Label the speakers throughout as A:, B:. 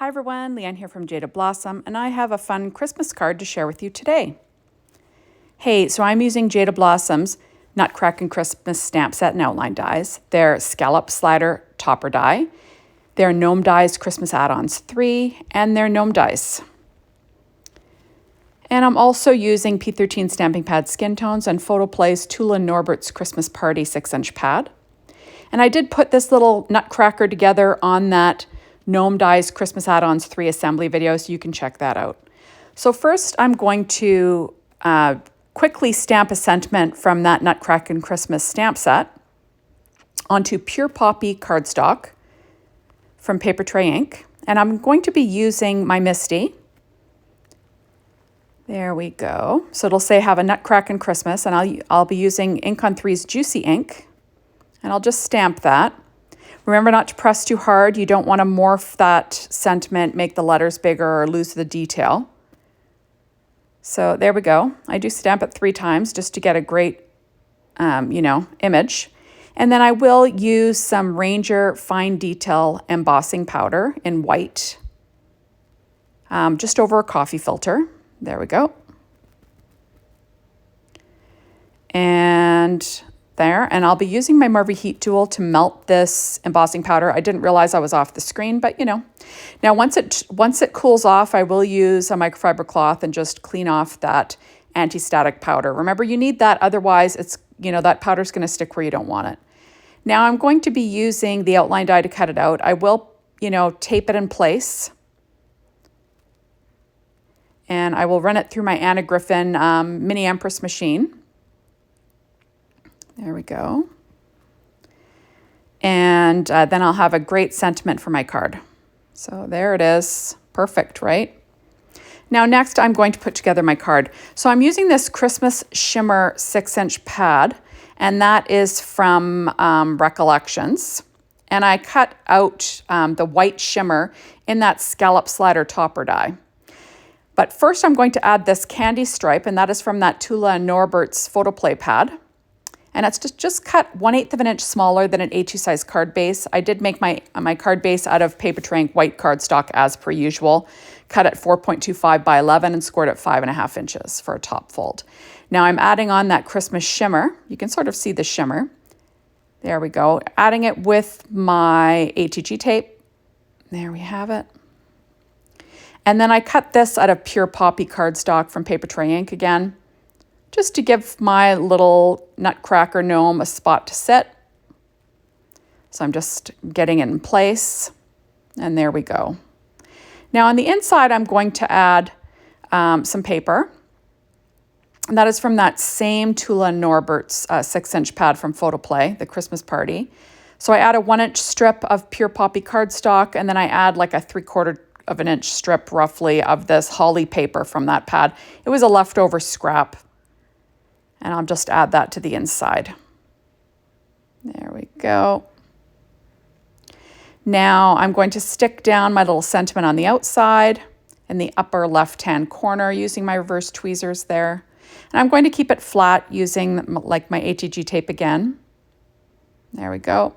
A: Hi everyone, Leanne here from Jada Blossom, and I have a fun Christmas card to share with you today. Hey, so I'm using Jada Blossom's NUTCRACKIN Christmas stamp set and outline dies. They're scallop slider topper die. They're gnome dies Christmas add-ons 3, and they're gnome dies. And I'm also using P13 stamping pad skin tones and Photoplay's Tula Norbert's Christmas Party 6-inch pad. And I did put this little nutcracker together on that Gnome Dies Christmas Add-ons 3 assembly video, so you can check that out. So first I'm going to quickly stamp a sentiment from that NUTCRACKIN Christmas stamp set onto Pure Poppy cardstock from Paper Tray ink. And I'm going to be using my Misty. There we go. So it'll say have a NUTCRACKIN Christmas, and I'll be using Ink on 3's Juicy Ink. And I'll just stamp that. Remember not to press too hard. You don't want to morph that sentiment, make the letters bigger, or lose the detail. So there we go. I do stamp it 3 times just to get a great, image. And then I will use some Ranger Fine Detail embossing powder in white, just over a coffee filter. There we go. And there, and I'll be using my Morphe heat tool to melt this embossing powder. I didn't realize I was off the screen, but Now once it cools off, I will use a microfiber cloth and just clean off that anti-static powder. Remember, you need that, otherwise it's, that powder's gonna stick where you don't want it. Now I'm going to be using the outline die to cut it out. I will, tape it in place. And I will run it through my Anna Griffin Mini Empress machine. There we go. And then I'll have a great sentiment for my card. So there it is. Perfect, right? Now next I'm going to put together my card. So I'm using this Christmas Shimmer 6-inch pad, and that is from Recollections. And I cut out the white shimmer in that scallop slider topper die. But first I'm going to add this candy stripe, and that is from that Tula Norbert's Photoplay pad. And it's just cut 1/8 of an inch smaller than an A2 size card base. I did make my card base out of Paper Tray ink white cardstock as per usual. Cut at 4.25 by 11 and scored at 5.5 inches for a top fold. Now I'm adding on that Christmas shimmer. You can sort of see the shimmer. There we go. Adding it with my ATG tape. There we have it. And then I cut this out of Pure Poppy cardstock from Paper Tray ink again, just to give my little nutcracker gnome a spot to sit. So I'm just getting it in place, and there we go. Now on the inside, I'm going to add some paper, and that is from that same Tula Norbert's 6-inch pad from Photoplay, the Christmas Party. So I add a 1-inch strip of Pure Poppy cardstock, and then I add like a 3/4 of an inch strip roughly of this holly paper from that pad. It was a leftover scrap. And I'll just add that to the inside. There we go. Now I'm going to stick down my little sentiment on the outside in the upper left-hand corner using my reverse tweezers there. And I'm going to keep it flat using like my ATG tape again. There we go.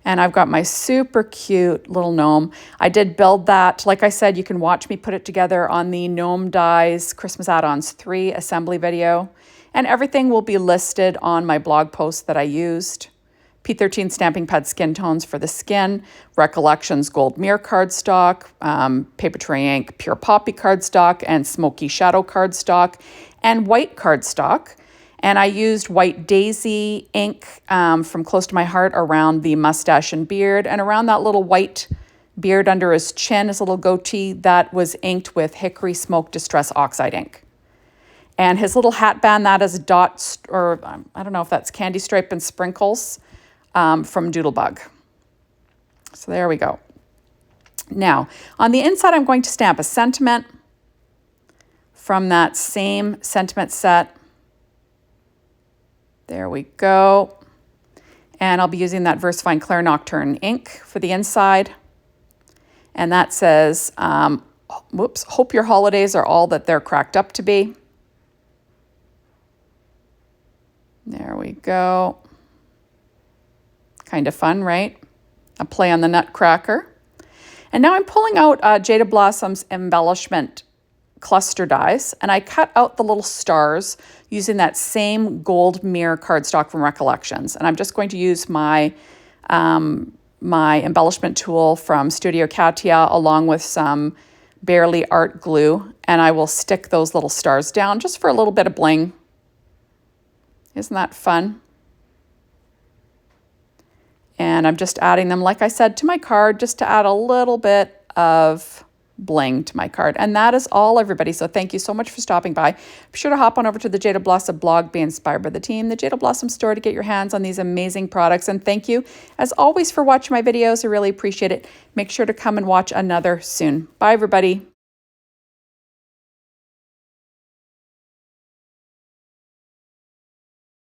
A: And I've got my super cute little gnome. I did build that. Like I said, you can watch me put it together on the Gnome Dies Christmas Add-ons 3 assembly video. And everything will be listed on my blog post that I used. P13 stamping pad skin tones for the skin, Recollections gold mirror cardstock, Paper Tray ink Pure Poppy cardstock, and Smoky Shadow cardstock, and white cardstock. And I used white daisy ink from Close to My Heart around the mustache and beard, and around that little white beard under his chin, his little goatee, that was inked with Hickory Smoke Distress Oxide ink. And his little hat band, that is dots, or I don't know if that's candy stripe and sprinkles from Doodlebug. So there we go. Now, on the inside, I'm going to stamp a sentiment from that same sentiment set. There we go. And I'll be using that VersaFine Claire Nocturne ink for the inside. And that says, hope your holidays are all that they're cracked up to be. There we go. Kind of fun, right? A play on the Nutcracker. And now I'm pulling out Jada Blossom's embellishment cluster dies, and I cut out the little stars using that same gold mirror cardstock from Recollections. And I'm just going to use my my embellishment tool from Studio Katia along with some Barely Art glue, and I will stick those little stars down just for a little bit of bling. Isn't that fun? And I'm just adding them, like I said, to my card just to add a little bit of bling to my card. And that is all, everybody. So thank you so much for stopping by. Be sure to hop on over to the Jada Blossom blog, Be Inspired by the Team, the Jada Blossom store, to get your hands on these amazing products. And thank you, as always, for watching my videos. I really appreciate it. Make sure to come and watch another soon. Bye, everybody.